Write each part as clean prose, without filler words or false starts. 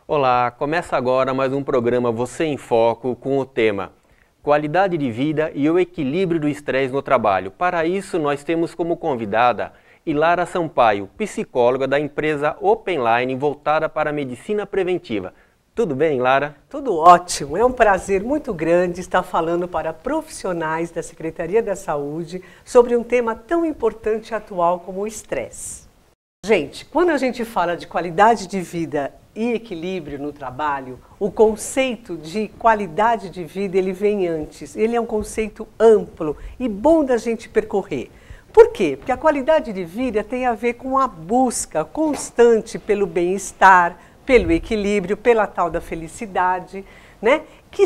Olá, começa agora mais um programa Você em Foco com o tema Qualidade de Vida e o Equilíbrio do Estresse no Trabalho. Para isso, nós temos como convidada Ilara Sampaio, psicóloga da empresa Openline voltada para a medicina preventiva. Tudo bem, Ilara? Tudo ótimo. É um prazer muito grande estar falando para profissionais da Secretaria da Saúde sobre um tema tão importante e atual como o estresse. Gente, quando a gente fala de qualidade de vida e equilíbrio no trabalho, o conceito de qualidade de vida ele vem antes. Ele é um conceito amplo e bom da gente percorrer. Por quê? Porque a qualidade de vida tem a ver com a busca constante pelo bem-estar, pelo equilíbrio, pela tal da felicidade, né? Que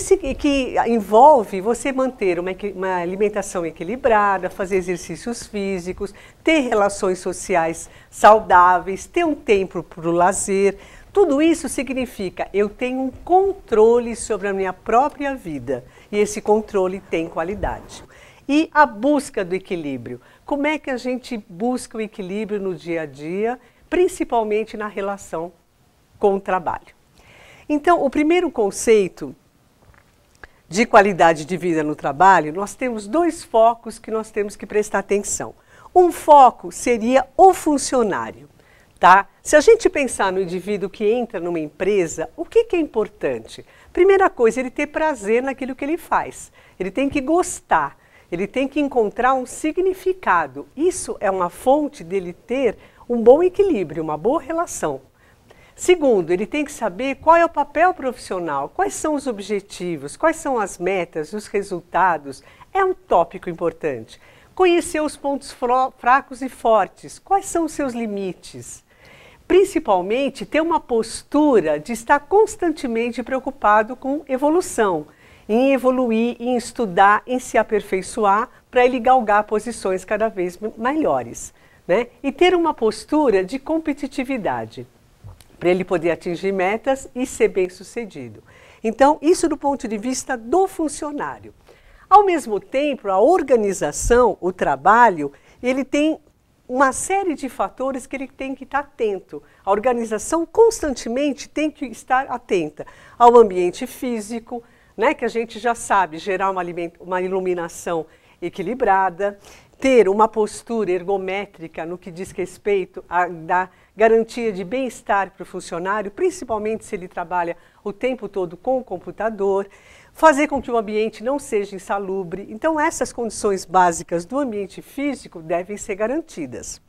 envolve você manter uma alimentação equilibrada, fazer exercícios físicos, ter relações sociais saudáveis, ter um tempo para o lazer. Tudo isso significa eu tenho um controle sobre a minha própria vida e esse controle tem qualidade. E a busca do equilíbrio. Como é que a gente busca o equilíbrio no dia a dia, principalmente na relação com o trabalho? Então, o primeiro conceito de qualidade de vida no trabalho, nós temos dois focos que nós temos que prestar atenção. Um foco seria o funcionário, tá? Se a gente pensar no indivíduo que entra numa empresa, o que é importante? Primeira coisa, ele ter prazer naquilo que ele faz. Ele tem que gostar, ele tem que encontrar um significado. Isso é uma fonte dele ter um bom equilíbrio, uma boa relação. Segundo, ele tem que saber qual é o papel profissional, quais são os objetivos, quais são as metas, os resultados. É um tópico importante. Conhecer os pontos fracos e fortes, quais são os seus limites. Principalmente, ter uma postura de estar constantemente preocupado com evolução, em evoluir, em estudar, em se aperfeiçoar, para ele galgar posições cada vez melhores, né? E ter uma postura de competitividade, para ele poder atingir metas e ser bem-sucedido. Então, isso do ponto de vista do funcionário. Ao mesmo tempo, a organização, o trabalho, ele tem uma série de fatores que ele tem que estar atento. A organização constantemente tem que estar atenta ao ambiente físico, né, que a gente já sabe, gerar uma iluminação equilibrada, ter uma postura ergométrica no que diz respeito a dar garantia de bem-estar para o funcionário, principalmente se ele trabalha o tempo todo com o computador, fazer com que o ambiente não seja insalubre. Então, essas condições básicas do ambiente físico devem ser garantidas.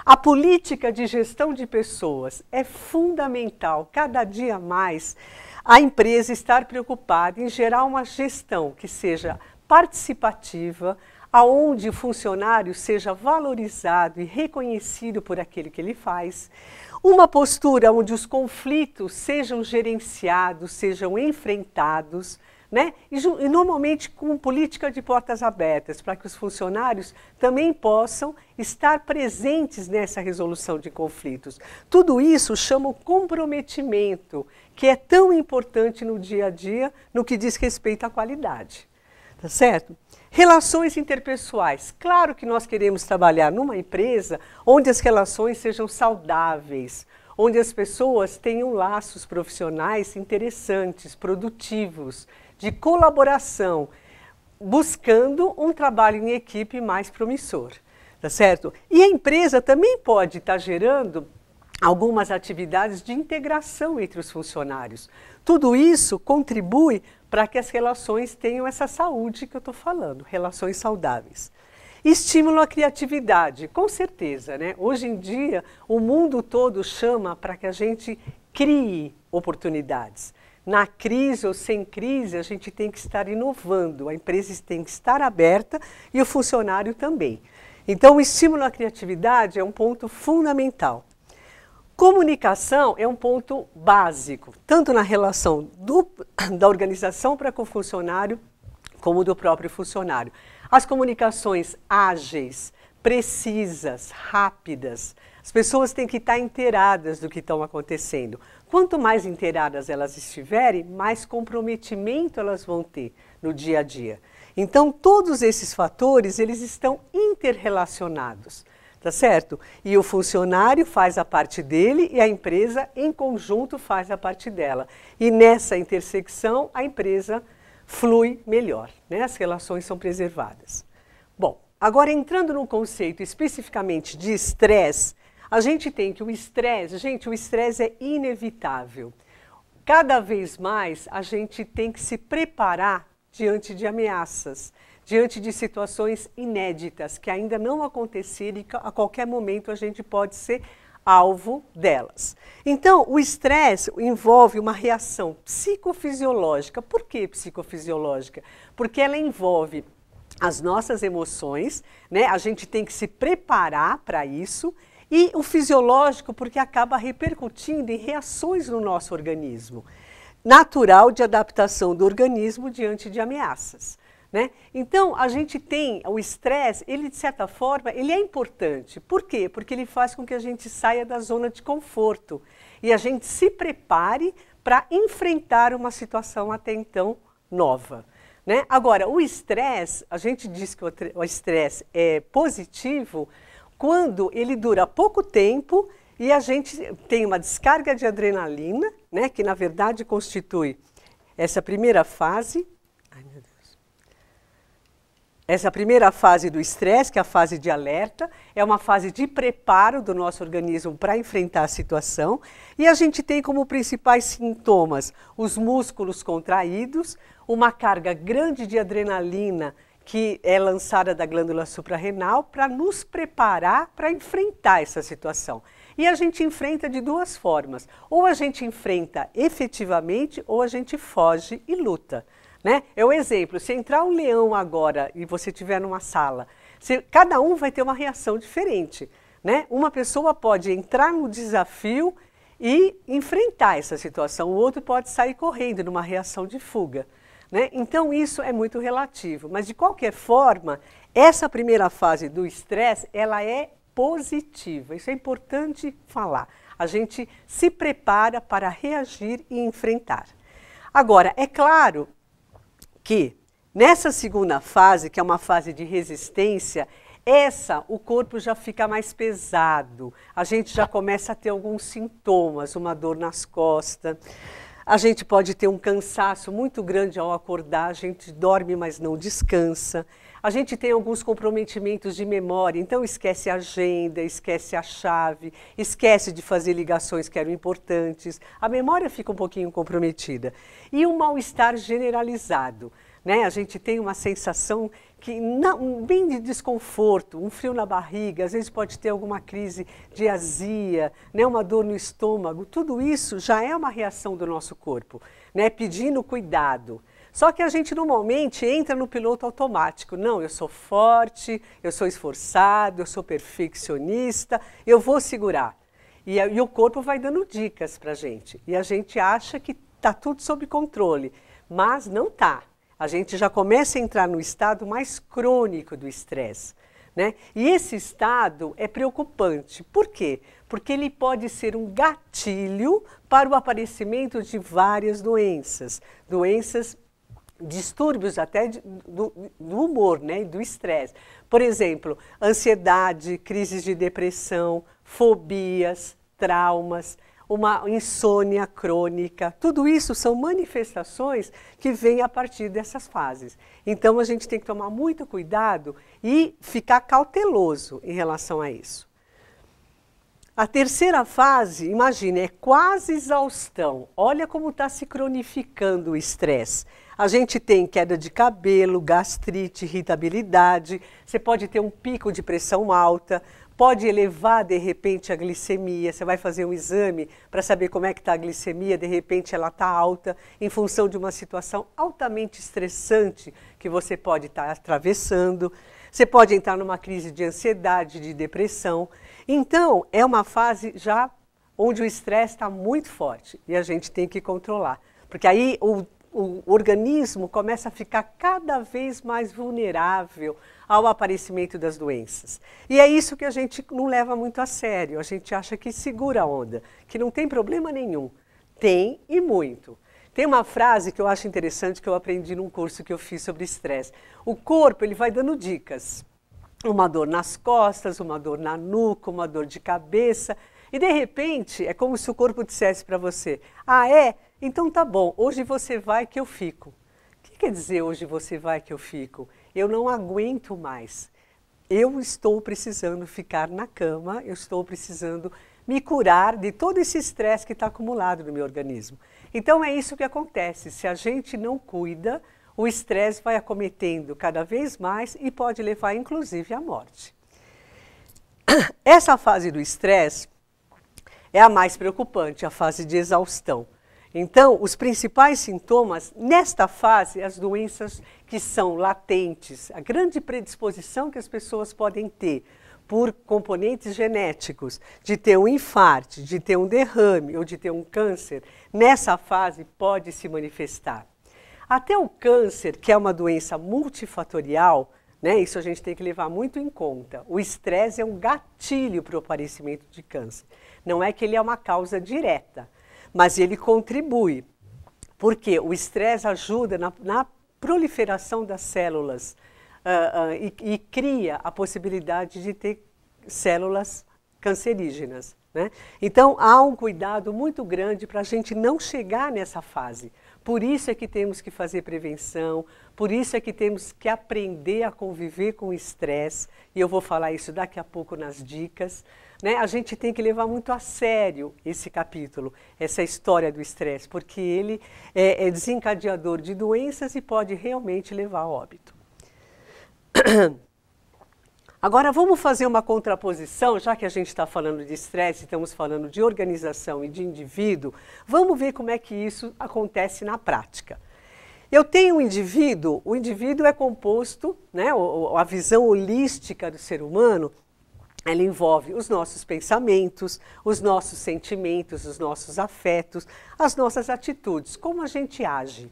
A política de gestão de pessoas é fundamental, cada dia mais, a empresa estar preocupada em gerar uma gestão que seja participativa, aonde o funcionário seja valorizado e reconhecido por aquilo que ele faz, uma postura onde os conflitos sejam gerenciados, sejam enfrentados, né? E normalmente com política de portas abertas, para que os funcionários também possam estar presentes nessa resolução de conflitos. Tudo isso chama o comprometimento, que é tão importante no dia a dia, no que diz respeito à qualidade. Tá certo? Relações interpessoais. Claro que nós queremos trabalhar numa empresa onde as relações sejam saudáveis, onde as pessoas tenham laços profissionais interessantes, produtivos, de colaboração, buscando um trabalho em equipe mais promissor. Tá certo? E a empresa também pode estar gerando algumas atividades de integração entre os funcionários. Tudo isso contribui para que as relações tenham essa saúde que eu estou falando, relações saudáveis. Estímulo à criatividade, com certeza, né? Hoje em dia, o mundo todo chama para que a gente crie oportunidades. Na crise ou sem crise, a gente tem que estar inovando, a empresa tem que estar aberta e o funcionário também. Então, o estímulo à criatividade é um ponto fundamental. Comunicação é um ponto básico, tanto na relação da organização para com o funcionário, como do próprio funcionário. As comunicações ágeis, precisas, rápidas, as pessoas têm que estar inteiradas do que estão acontecendo. quanto mais inteiradas elas estiverem, mais comprometimento elas vão ter no dia a dia. Então, todos esses fatores, eles estão interrelacionados, tá certo? E o funcionário faz a parte dele e a empresa, em conjunto, faz a parte dela. E nessa intersecção, a empresa flui melhor, né? As relações são preservadas. Bom, agora entrando no conceito especificamente de estresse, a gente tem que o estresse é inevitável. Cada vez mais a gente tem que se preparar diante de ameaças, diante de situações inéditas que ainda não aconteceram e que a qualquer momento a gente pode ser alvo delas. Então, o estresse envolve uma reação psicofisiológica. Por que psicofisiológica? Porque ela envolve as nossas emoções, né? A gente tem que se preparar para isso. E o fisiológico, porque acaba repercutindo em reações no nosso organismo, natural de adaptação do organismo diante de ameaças, né? Então, a gente tem o estresse, ele de certa forma, ele é importante. Por quê? Porque ele faz com que a gente saia da zona de conforto e a gente se prepare para enfrentar uma situação até então nova, né? Agora, o estresse, a gente diz que o estresse é positivo quando ele dura pouco tempo e a gente tem uma descarga de adrenalina, né, que na verdade constitui essa primeira fase. Ai, meu Deus. Essa primeira fase do estresse, que é a fase de alerta, é uma fase de preparo do nosso organismo para enfrentar a situação. E a gente tem como principais sintomas os músculos contraídos, uma carga grande de adrenalina que é lançada da glândula suprarrenal para nos preparar para enfrentar essa situação. E a gente enfrenta de duas formas. Ou a gente enfrenta efetivamente, ou a gente foge e luta, né? É o exemplo, se entrar um leão agora e você estiver numa sala, cada um vai ter uma reação diferente, né? Uma pessoa pode entrar no desafio e enfrentar essa situação, o outro pode sair correndo numa reação de fuga, né? Então, isso é muito relativo, mas de qualquer forma, essa primeira fase do estresse, ela é positiva, isso é importante falar. A gente se prepara para reagir e enfrentar. Agora, é claro que nessa segunda fase, que é uma fase de resistência, o corpo já fica mais pesado, a gente já começa a ter alguns sintomas, uma dor nas costas. A gente pode ter um cansaço muito grande ao acordar, a gente dorme, mas não descansa. A gente tem alguns comprometimentos de memória, então esquece a agenda, esquece a chave, esquece de fazer ligações que eram importantes. A memória fica um pouquinho comprometida. E um mal-estar generalizado, né? A gente tem uma sensação bem de desconforto, um frio na barriga, às vezes pode ter alguma crise de azia, né, uma dor no estômago, tudo isso já é uma reação do nosso corpo, né, pedindo cuidado. Só que a gente normalmente entra no piloto automático, não, eu sou forte, eu sou esforçado, eu sou perfeccionista, eu vou segurar. E o corpo vai dando dicas para a gente, e a gente acha que está tudo sob controle, mas não está. A gente já começa a entrar no estado mais crônico do estresse, né? E esse estado é preocupante. Por quê? Porque ele pode ser um gatilho para o aparecimento de várias doenças. Distúrbios até do humor, né? Do estresse. Por exemplo, ansiedade, crises de depressão, fobias, traumas, uma insônia crônica, tudo isso são manifestações que vêm a partir dessas fases. Então, a gente tem que tomar muito cuidado e ficar cauteloso em relação a isso. A terceira fase, imagine, é quase exaustão. Olha como está se cronificando o estresse. A gente tem queda de cabelo, gastrite, irritabilidade, você pode ter um pico de pressão alta, pode elevar, de repente, a glicemia. Você vai fazer um exame para saber como é que está a glicemia, de repente ela está alta, em função de uma situação altamente estressante que você pode estar atravessando. Você pode entrar numa crise de ansiedade, de depressão. Então, é uma fase já onde o estresse está muito forte e a gente tem que controlar. Porque aí o organismo começa a ficar cada vez mais vulnerável ao aparecimento das doenças. E é isso que a gente não leva muito a sério, a gente acha que segura a onda, que não tem problema nenhum. Tem e muito. Tem uma frase que eu acho interessante que eu aprendi num curso que eu fiz sobre estresse. O corpo ele vai dando dicas. Uma dor nas costas, uma dor na nuca, uma dor de cabeça. E de repente é como se o corpo dissesse para você: ah, é? Então tá bom, hoje você vai que eu fico. O que quer dizer hoje você vai que eu fico? Eu não aguento mais. Eu estou precisando ficar na cama, eu estou precisando me curar de todo esse estresse que está acumulado no meu organismo. Então é isso que acontece, se a gente não cuida, o estresse vai acometendo cada vez mais e pode levar inclusive à morte. Essa fase do estresse é a mais preocupante, a fase de exaustão. Então, os principais sintomas nesta fase, as doenças que são latentes, a grande predisposição que as pessoas podem ter por componentes genéticos, de ter um infarto, de ter um derrame ou de ter um câncer, nessa fase pode se manifestar. Até o câncer, que é uma doença multifatorial, né, isso a gente tem que levar muito em conta. O estresse é um gatilho para o aparecimento de câncer. Não é que ele é uma causa direta, mas ele contribui, porque o estresse ajuda na proliferação das células e cria a possibilidade de ter células cancerígenas, né? Então, há um cuidado muito grande para a gente não chegar nessa fase. Por isso é que temos que fazer prevenção, por isso é que temos que aprender a conviver com o estresse, e eu vou falar isso daqui a pouco nas dicas. Né? A gente tem que levar muito a sério esse capítulo, essa história do estresse, porque ele é desencadeador de doenças e pode realmente levar a óbito. Agora vamos fazer uma contraposição, já que a gente está falando de estresse, estamos falando de organização e de indivíduo, vamos ver como é que isso acontece na prática. Eu tenho um indivíduo, o indivíduo é composto, né, a visão holística do ser humano, ela envolve os nossos pensamentos, os nossos sentimentos, os nossos afetos, as nossas atitudes, como a gente age.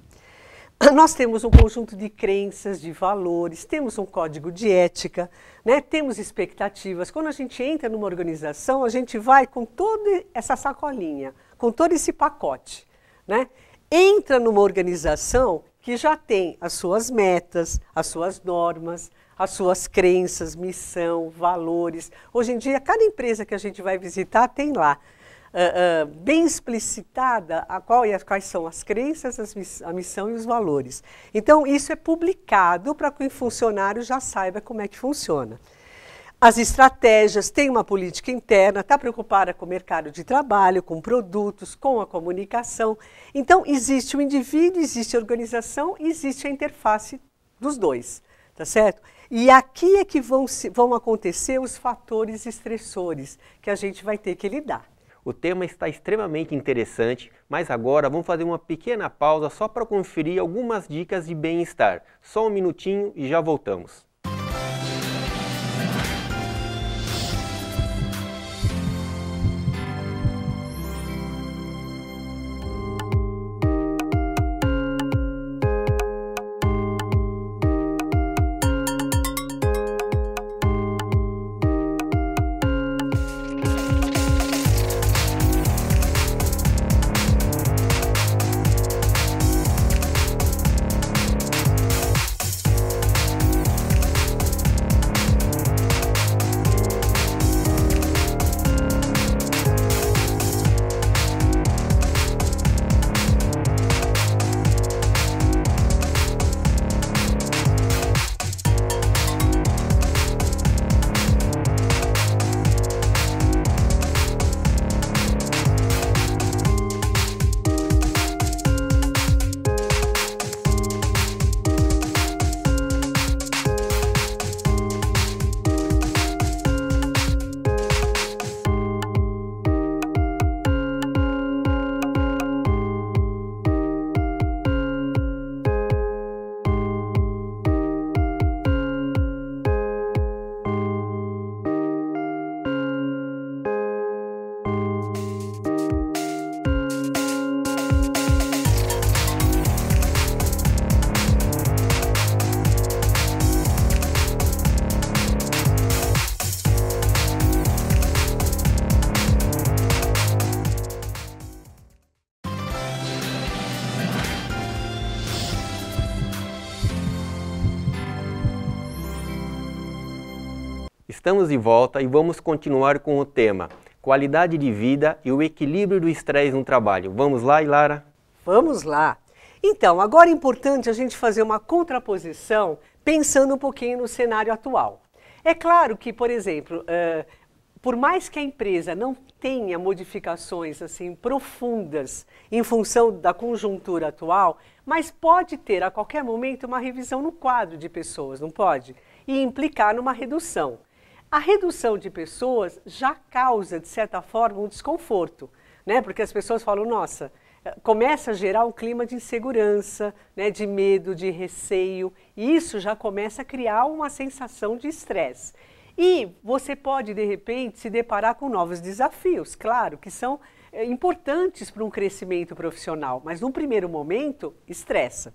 Nós temos um conjunto de crenças, de valores, temos um código de ética, né? Temos expectativas. Quando a gente entra numa organização, a gente vai com toda essa sacolinha, com todo esse pacote, né? Entra numa organização que já tem as suas metas, as suas normas, as suas crenças, missão, valores. Hoje em dia, cada empresa que a gente vai visitar tem lá bem explicitada quais são as crenças, a missão e os valores. Então, isso é publicado para que o funcionário já saiba como é que funciona. As estratégias, tem uma política interna, está preocupada com o mercado de trabalho, com produtos, com a comunicação. Então, existe o indivíduo, existe a organização e existe a interface dos dois, tá certo? E aqui é que vão acontecer os fatores estressores que a gente vai ter que lidar. O tema está extremamente interessante, mas agora vamos fazer uma pequena pausa só para conferir algumas dicas de bem-estar. Só um minutinho e já voltamos. Estamos de volta e vamos continuar com o tema qualidade de vida e o equilíbrio do estresse no trabalho. Vamos lá, Ilara? Vamos lá. Então, agora é importante a gente fazer uma contraposição pensando um pouquinho no cenário atual. É claro que, por exemplo, por mais que a empresa não tenha modificações assim profundas em função da conjuntura atual, mas pode ter a qualquer momento uma revisão no quadro de pessoas, não pode? E implicar numa redução. A redução de pessoas já causa, de certa forma, um desconforto, né? Porque as pessoas falam, nossa, começa a gerar um clima de insegurança, né? De medo, de receio, e isso já começa a criar uma sensação de estresse. E você pode, de repente, se deparar com novos desafios, claro, que são importantes para um crescimento profissional, mas num primeiro momento, estressa.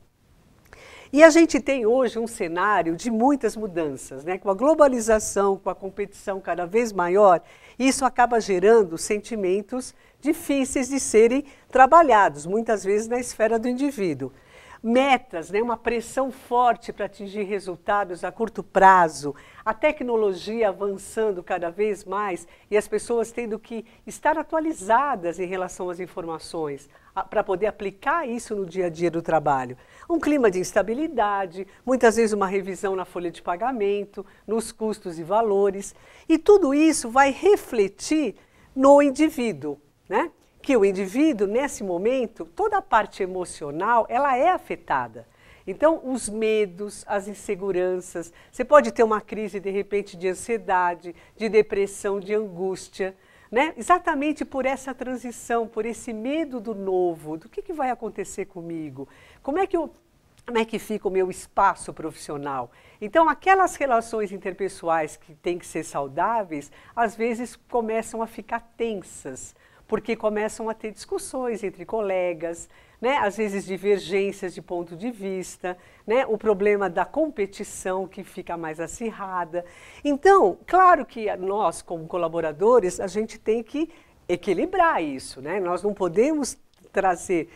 E a gente tem hoje um cenário de muitas mudanças, né? Com a globalização, com a competição cada vez maior, isso acaba gerando sentimentos difíceis de serem trabalhados, muitas vezes na esfera do indivíduo. Metas, né? Uma pressão forte para atingir resultados a curto prazo, a tecnologia avançando cada vez mais e as pessoas tendo que estar atualizadas em relação às informações para poder aplicar isso no dia a dia do trabalho. Um clima de instabilidade, muitas vezes uma revisão na folha de pagamento, nos custos e valores, e tudo isso vai refletir no indivíduo, né? Que o indivíduo, nesse momento, toda a parte emocional, ela é afetada. Então, os medos, as inseguranças, você pode ter uma crise, de repente, de ansiedade, de depressão, de angústia, né? Exatamente por essa transição, por esse medo do novo, do que vai acontecer comigo, como é que fica o meu espaço profissional. Então, aquelas relações interpessoais que têm que ser saudáveis, às vezes começam a ficar tensas, porque começam a ter discussões entre colegas, né? Às vezes divergências de ponto de vista, né? O problema da competição que fica mais acirrada. Então, claro que nós, como colaboradores, a gente tem que equilibrar isso, né? Nós não podemos trazer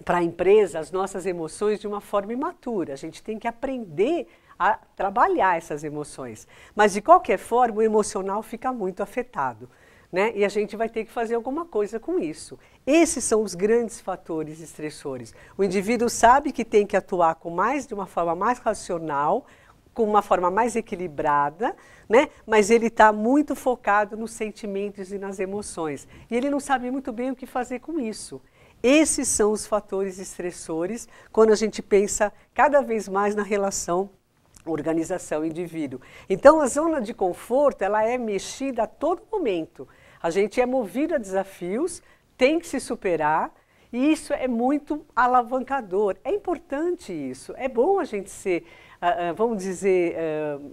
para a empresa as nossas emoções de uma forma imatura. A gente tem que aprender a trabalhar essas emoções. Mas, de qualquer forma, o emocional fica muito afetado, né? E a gente vai ter que fazer alguma coisa com isso. Esses são os grandes fatores estressores. O indivíduo sabe que tem que atuar de uma forma mais racional, com uma forma mais equilibrada, né? Mas ele está muito focado nos sentimentos e nas emoções. E ele não sabe muito bem o que fazer com isso. Esses são os fatores estressores quando a gente pensa cada vez mais na relação organização-indivíduo. Então, a zona de conforto, ela é mexida a todo momento. A gente é movido a desafios, tem que se superar, e isso é muito alavancador. É importante isso, é bom a gente ser, vamos dizer,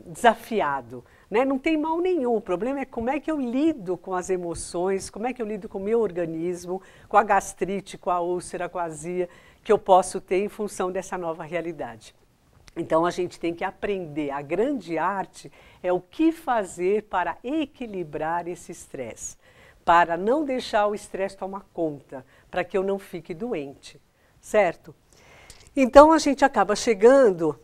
desafiado, né? Não tem mal nenhum, o problema é como é que eu lido com as emoções, como é que eu lido com o meu organismo, com a gastrite, com a úlcera, com a azia, que eu posso ter em função dessa nova realidade. Então, a gente tem que aprender. A grande arte é o que fazer para equilibrar esse estresse, para não deixar o estresse tomar conta, para que eu não fique doente, certo? Então, a gente acaba chegando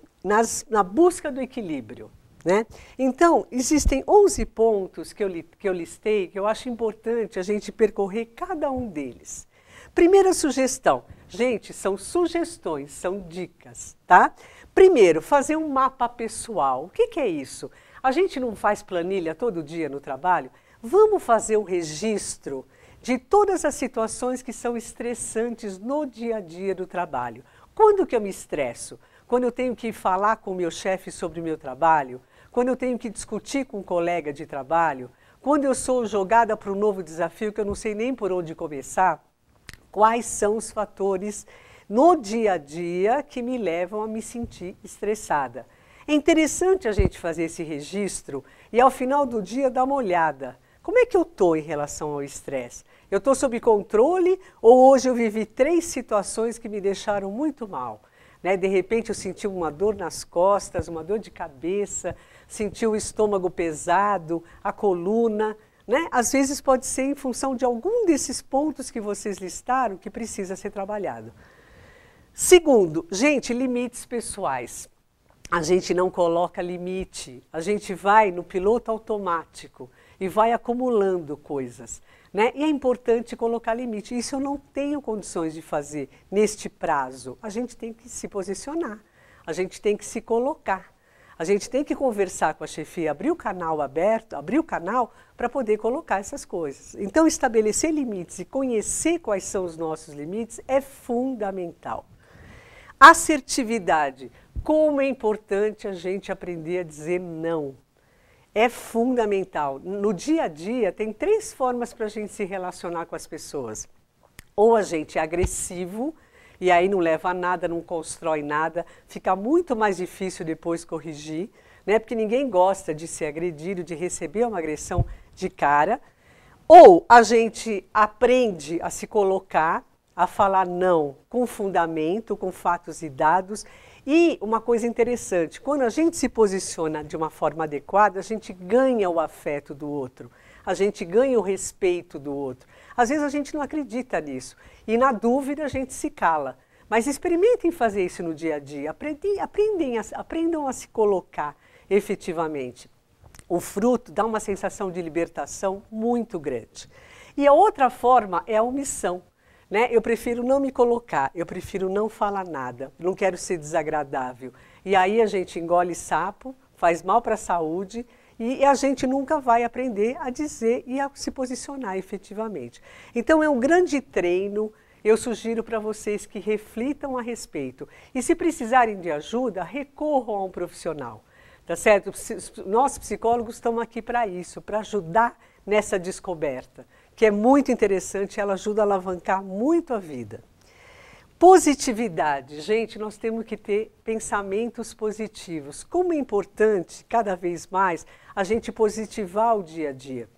na busca do equilíbrio, né? Então, existem 11 pontos que eu listei, que eu acho importante a gente percorrer cada um deles. Primeira sugestão. Gente, são sugestões, são dicas, tá? Primeiro, fazer um mapa pessoal. O que é isso? A gente não faz planilha todo dia no trabalho? Vamos fazer um registro de todas as situações que são estressantes no dia a dia do trabalho. Quando que eu me estresso? Quando eu tenho que falar com o meu chefe sobre o meu trabalho? Quando eu tenho que discutir com um colega de trabalho? Quando eu sou jogada para um novo desafio que eu não sei nem por onde começar? Quais são os fatores no dia a dia que me levam a me sentir estressada? É interessante a gente fazer esse registro e ao final do dia dar uma olhada. Como é que eu estou em relação ao estresse? Eu estou sob controle ou hoje eu vivi 3 situações que me deixaram muito mal? Né? De repente eu senti uma dor nas costas, uma dor de cabeça, senti o estômago pesado, a coluna, né? Às vezes pode ser em função de algum desses pontos que vocês listaram que precisa ser trabalhado. Segundo, gente, limites pessoais. a gente não coloca limite, a gente vai no piloto automático e vai acumulando coisas, né? E é importante colocar limite. Isso eu não tenho condições de fazer neste prazo. A gente tem que se posicionar, a gente tem que se colocar, a gente tem que conversar com a chefia, abrir o canal aberto, abrir o canal para poder colocar essas coisas. Então, estabelecer limites e conhecer quais são os nossos limites é fundamental. Assertividade. Como é importante a gente aprender a dizer não. É fundamental. No dia a dia, tem 3 formas para a gente se relacionar com as pessoas. Ou a gente é agressivo, e aí não leva a nada, não constrói nada, fica muito mais difícil depois corrigir, né? Porque ninguém gosta de ser agredido, de receber uma agressão de cara. Ou a gente aprende a se colocar, a falar não com fundamento, com fatos e dados. E uma coisa interessante, quando a gente se posiciona de uma forma adequada, a gente ganha o afeto do outro, a gente ganha o respeito do outro. Às vezes a gente não acredita nisso e na dúvida a gente se cala. Mas experimentem fazer isso no dia a dia, aprendam a se colocar efetivamente. O fruto dá uma sensação de libertação muito grande. E a outra forma é a omissão. Né? Eu prefiro não me colocar, eu prefiro não falar nada, não quero ser desagradável. E aí a gente engole sapo, faz mal para a saúde e a gente nunca vai aprender a dizer e a se posicionar efetivamente. Então é um grande treino, eu sugiro para vocês que reflitam a respeito. E se precisarem de ajuda, recorram a um profissional. Tá certo? Nós psicólogos estamos aqui para isso, para ajudar nessa descoberta, que é muito interessante, ela ajuda a alavancar muito a vida. Positividade. Gente, nós temos que ter pensamentos positivos. Como é importante, cada vez mais, a gente positivar o dia a dia.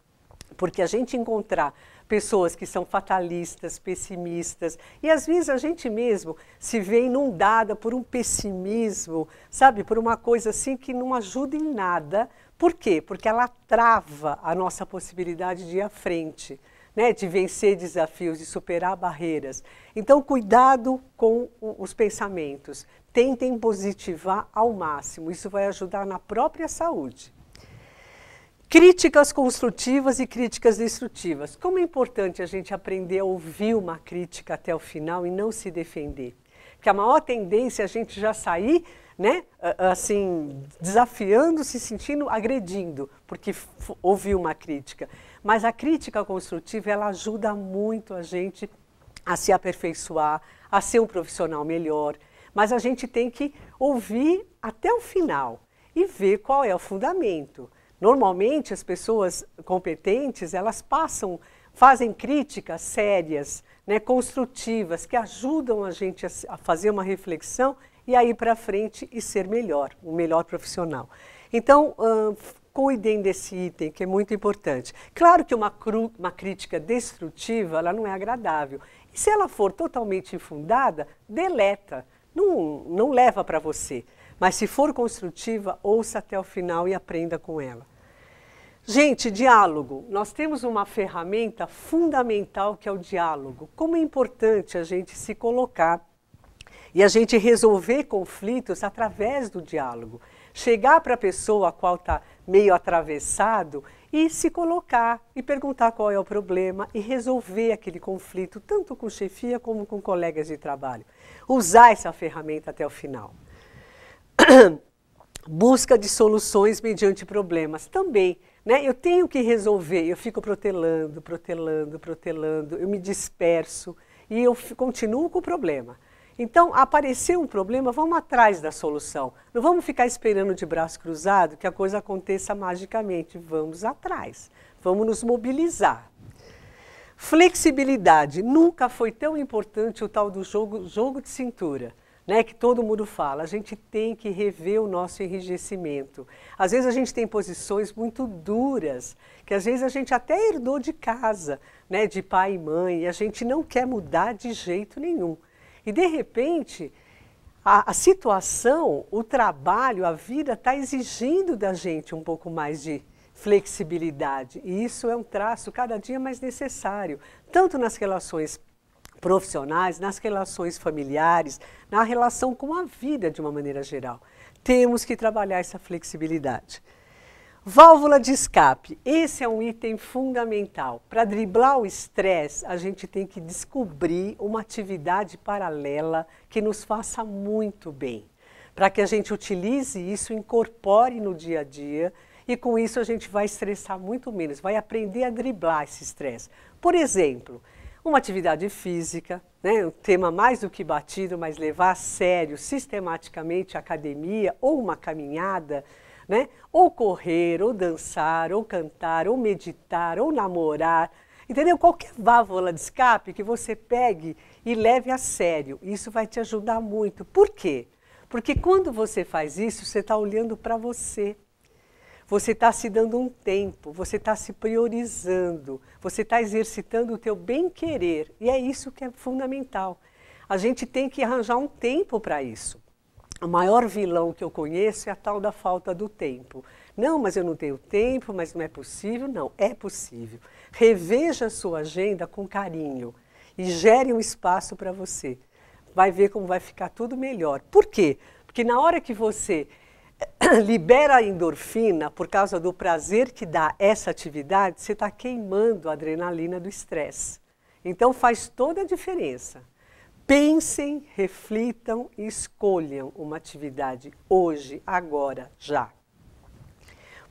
Porque a gente encontrar pessoas que são fatalistas, pessimistas, e às vezes a gente mesmo se vê inundada por um pessimismo, sabe, por uma coisa assim que não ajuda em nada. Por quê? Porque ela trava a nossa possibilidade de ir à frente, né, de vencer desafios, de superar barreiras. Então, cuidado com os pensamentos. Tentem positivar ao máximo. Isso vai ajudar na própria saúde. Críticas construtivas e críticas destrutivas. Como é importante a gente aprender a ouvir uma crítica até o final e não se defender. Porque a maior tendência é a gente já sair, né, assim, desafiando, se sentindo, agredindo, porque ouviu uma crítica. Mas a crítica construtiva, ela ajuda muito a gente a se aperfeiçoar, a ser um profissional melhor. Mas a gente tem que ouvir até o final e ver qual é o fundamento. Normalmente, as pessoas competentes, elas fazem críticas sérias, né, construtivas, que ajudam a gente a fazer uma reflexão e a ir para frente e ser melhor, um melhor profissional. Então, cuidem desse item, que é muito importante. Claro que uma crítica destrutiva, ela não é agradável. E se ela for totalmente infundada, deleta, não leva para você. Mas se for construtiva, ouça até o final e aprenda com ela. Gente, diálogo. Nós temos uma ferramenta fundamental que é o diálogo. Como é importante a gente se colocar e a gente resolver conflitos através do diálogo. Chegar para a pessoa a qual está meio atravessado e se colocar e perguntar qual é o problema e resolver aquele conflito, tanto com chefia como com colegas de trabalho. Usar essa ferramenta até o final. Busca de soluções mediante problemas também. Né? Eu tenho que resolver, eu fico protelando, eu me disperso e eu continuo com o problema. Então, apareceu um problema, vamos atrás da solução. Não vamos ficar esperando de braço cruzado que a coisa aconteça magicamente. Vamos atrás, vamos nos mobilizar. Flexibilidade. Nunca foi tão importante o tal do jogo de cintura, né, que todo mundo fala. A gente tem que rever o nosso enrijecimento. Às vezes a gente tem posições muito duras, que às vezes a gente até herdou de casa, né, de pai e mãe, e a gente não quer mudar de jeito nenhum. E de repente, a situação, o trabalho, a vida está exigindo da gente um pouco mais de flexibilidade. E isso é um traço cada dia mais necessário, tanto nas relações profissionais, nas relações familiares, na relação com a vida de uma maneira geral. temos que trabalhar essa flexibilidade. Válvula de escape, esse é um item fundamental. Para driblar o estresse, a gente tem que descobrir uma atividade paralela que nos faça muito bem, para que a gente utilize isso, incorpore no dia a dia e com isso a gente vai estressar muito menos, vai aprender a driblar esse estresse. Por exemplo, uma atividade física, né, um tema mais do que batido, mas levar a sério, sistematicamente a academia ou uma caminhada, né? Ou correr, ou dançar, ou cantar, ou meditar, ou namorar, entendeu? Qualquer válvula de escape que você pegue e leve a sério, isso vai te ajudar muito. Por quê? Porque quando você faz isso, você está olhando para você. Você está se dando um tempo, você está se priorizando, você está exercitando o teu bem-querer. E é isso que é fundamental. A gente tem que arranjar um tempo para isso. O maior vilão que eu conheço é a tal da falta do tempo. Não, mas eu não tenho tempo, mas não é possível. Não, é possível. Reveja a sua agenda com carinho e gere um espaço para você. Vai ver como vai ficar tudo melhor. Por quê? Porque na hora que você libera a endorfina, por causa do prazer que dá essa atividade, você está queimando a adrenalina do estresse. Então faz toda a diferença. Pensem, reflitam e escolham uma atividade hoje, agora, já.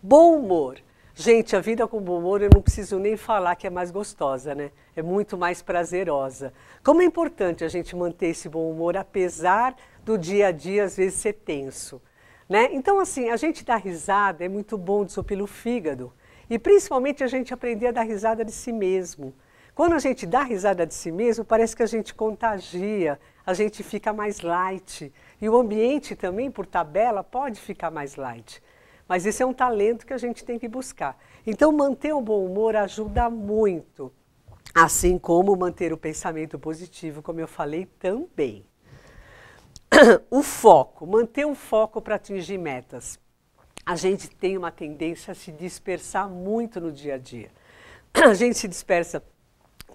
Bom humor. Gente, a vida com bom humor eu não preciso nem falar que é mais gostosa, né? É muito mais prazerosa. Como é importante a gente manter esse bom humor, apesar do dia a dia às vezes ser tenso, né? Então, assim, a gente dar risada é muito bom pelo fígado. E principalmente a gente aprender a dar risada de si mesmo. Quando a gente dá risada de si mesmo, parece que a gente contagia, a gente fica mais light. E o ambiente também, por tabela, pode ficar mais light. Mas esse é um talento que a gente tem que buscar. Então, manter o bom humor ajuda muito. Assim como manter o pensamento positivo, como eu falei, também. O foco, manter um foco para atingir metas. A gente tem uma tendência a se dispersar muito no dia a dia. A gente se dispersa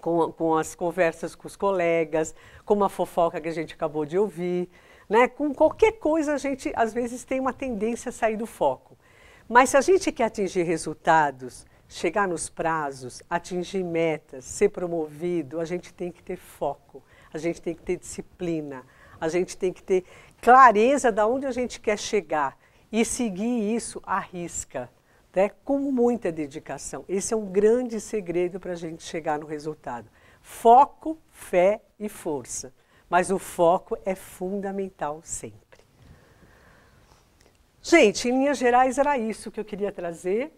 com as conversas com os colegas, com uma fofoca que a gente acabou de ouvir, né? Com qualquer coisa a gente às vezes tem uma tendência a sair do foco. Mas se a gente quer atingir resultados, chegar nos prazos, atingir metas, ser promovido, a gente tem que ter foco, a gente tem que ter disciplina, a gente tem que ter clareza de onde a gente quer chegar e seguir isso à risca. Né, com muita dedicação. Esse é um grande segredo para a gente chegar no resultado. Foco, fé e força. Mas o foco é fundamental sempre. Gente, em linhas gerais era isso que eu queria trazer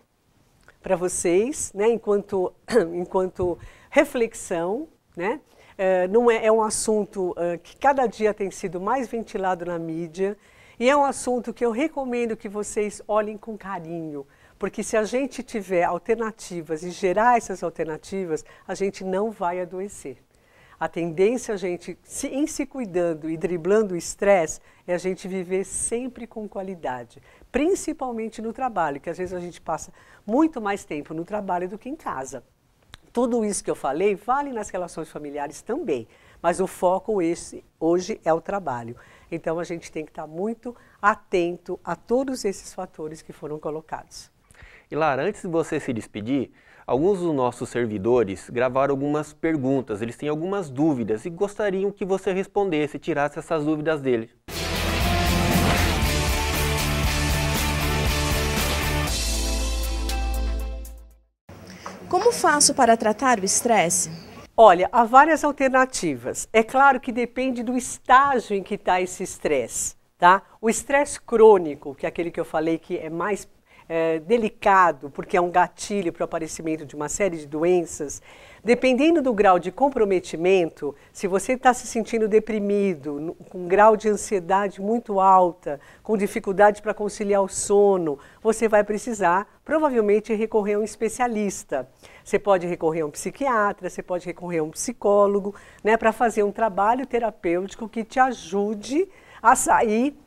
para vocês, né, enquanto reflexão. Né? Não é um assunto que cada dia tem sido mais ventilado na mídia e é um assunto que eu recomendo que vocês olhem com carinho. Porque se a gente tiver alternativas e gerar essas alternativas, a gente não vai adoecer. A tendência a gente, em se cuidando e driblando o estresse, é a gente viver sempre com qualidade. Principalmente no trabalho, que às vezes a gente passa muito mais tempo no trabalho do que em casa. Tudo isso que eu falei vale nas relações familiares também, mas o foco hoje é o trabalho. Então a gente tem que estar muito atento a todos esses fatores que foram colocados. E Lara, antes de você se despedir, alguns dos nossos servidores gravaram algumas perguntas, eles têm algumas dúvidas e gostariam que você respondesse, tirasse essas dúvidas deles. Como faço para tratar o estresse? Olha, há várias alternativas. É claro que depende do estágio em que está esse estresse, tá? O estresse crônico, que é aquele que eu falei que é mais delicado, porque é um gatilho para o aparecimento de uma série de doenças, dependendo do grau de comprometimento, se você está se sentindo deprimido, com um grau de ansiedade muito alta, com dificuldade para conciliar o sono, você vai precisar, provavelmente, recorrer a um especialista. Você pode recorrer a um psiquiatra, você pode recorrer a um psicólogo, né, para fazer um trabalho terapêutico que te ajude a sair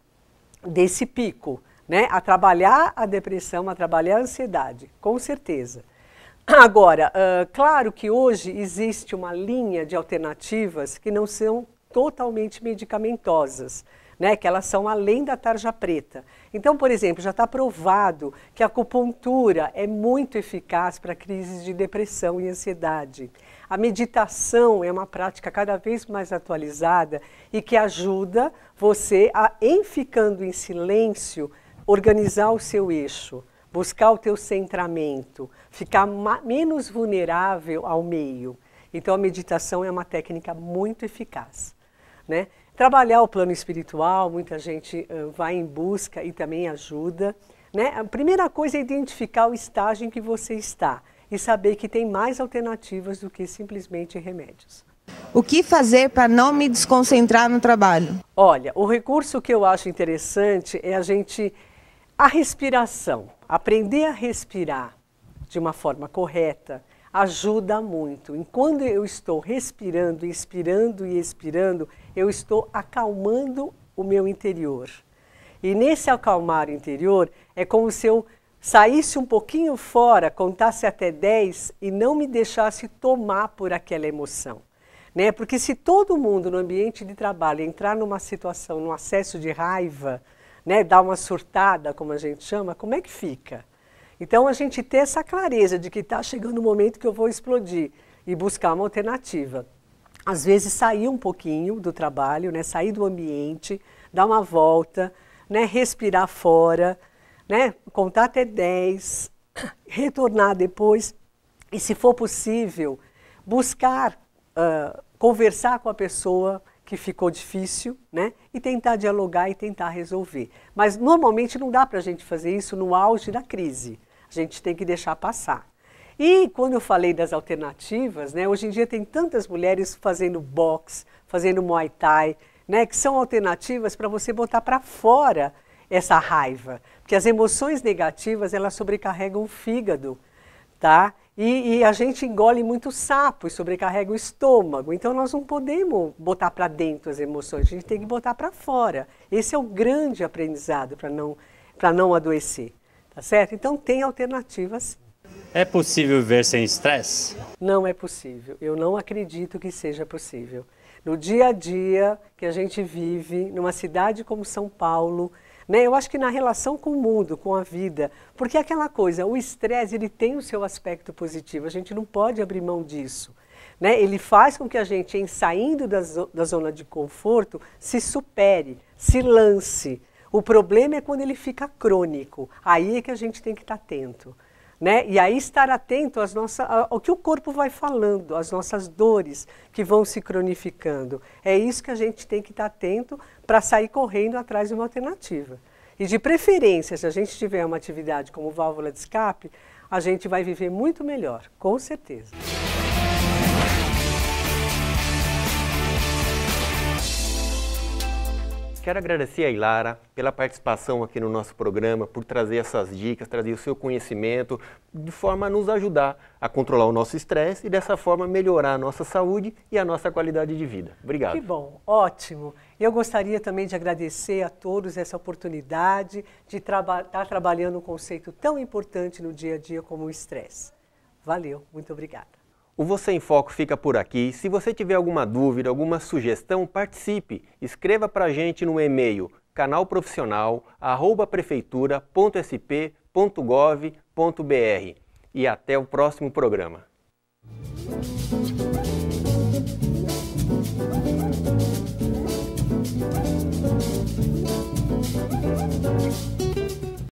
desse pico. Né, a trabalhar a depressão, a trabalhar a ansiedade, com certeza. Agora, claro que hoje existe uma linha de alternativas que não são totalmente medicamentosas, né, que elas são além da tarja preta. Então, por exemplo, já está provado que a acupuntura é muito eficaz para crises de depressão e ansiedade. A meditação é uma prática cada vez mais atualizada e que ajuda você a, em ficando em silêncio, organizar o seu eixo, buscar o teu centramento, ficar menos vulnerável ao meio. Então, a meditação é uma técnica muito eficaz, né? Trabalhar o plano espiritual, muita gente vai em busca e também ajuda, né? A primeira coisa é identificar o estágio em que você está e saber que tem mais alternativas do que simplesmente remédios. O que fazer para não me desconcentrar no trabalho? Olha, o recurso que eu acho interessante é a respiração. Aprender a respirar de uma forma correta ajuda muito. E quando eu estou respirando, inspirando e expirando, eu estou acalmando o meu interior. E nesse acalmar interior, é como se eu saísse um pouquinho fora, contasse até 10 e não me deixasse tomar por aquela emoção, né? Porque se todo mundo no ambiente de trabalho entrar numa situação, num acesso de raiva, né, dar uma surtada, como a gente chama, como é que fica? Então, a gente ter essa clareza de que está chegando o momento que eu vou explodir e buscar uma alternativa. Às vezes, sair um pouquinho do trabalho, né, sair do ambiente, dar uma volta, né, respirar fora, né, contar até 10, retornar depois e, se for possível, buscar conversar com a pessoa que ficou difícil, né, e tentar dialogar e tentar resolver. Mas, normalmente, não dá para a gente fazer isso no auge da crise. A gente tem que deixar passar. E quando eu falei das alternativas, né, hoje em dia tem tantas mulheres fazendo boxe, fazendo muay thai, né, que são alternativas para você botar para fora essa raiva. Porque as emoções negativas, elas sobrecarregam o fígado, tá? E a gente engole muito sapo e sobrecarrega o estômago. Então nós não podemos botar para dentro as emoções, a gente tem que botar para fora. Esse é o grande aprendizado para não adoecer. Tá certo? Então tem alternativas. É possível viver sem estresse? Não é possível. Eu não acredito que seja possível. No dia a dia que a gente vive, numa cidade como São Paulo, né, eu acho que na relação com o mundo, com a vida, porque é aquela coisa, o estresse ele tem o seu aspecto positivo, a gente não pode abrir mão disso. Né? Ele faz com que a gente, em saindo da zona de conforto, se supere, se lance. O problema é quando ele fica crônico, aí é que a gente tem que estar atento. Né? E aí estar atento ao que o corpo vai falando, às nossas dores que vão se cronificando. É isso que a gente tem que estar atento para sair correndo atrás de uma alternativa. E de preferência, se a gente tiver uma atividade como válvula de escape, a gente vai viver muito melhor, com certeza. Quero agradecer a Ilara pela participação aqui no nosso programa, por trazer essas dicas, trazer o seu conhecimento, de forma a nos ajudar a controlar o nosso estresse e dessa forma melhorar a nossa saúde e a nossa qualidade de vida. Obrigado. Que bom, ótimo. Eu gostaria também de agradecer a todos essa oportunidade de estar trabalhando um conceito tão importante no dia a dia como o estresse. Valeu, muito obrigada. O Você em Foco fica por aqui. Se você tiver alguma dúvida, alguma sugestão, participe. Escreva para a gente no e-mail canalprefeitura.sp.gov.br. E até o próximo programa.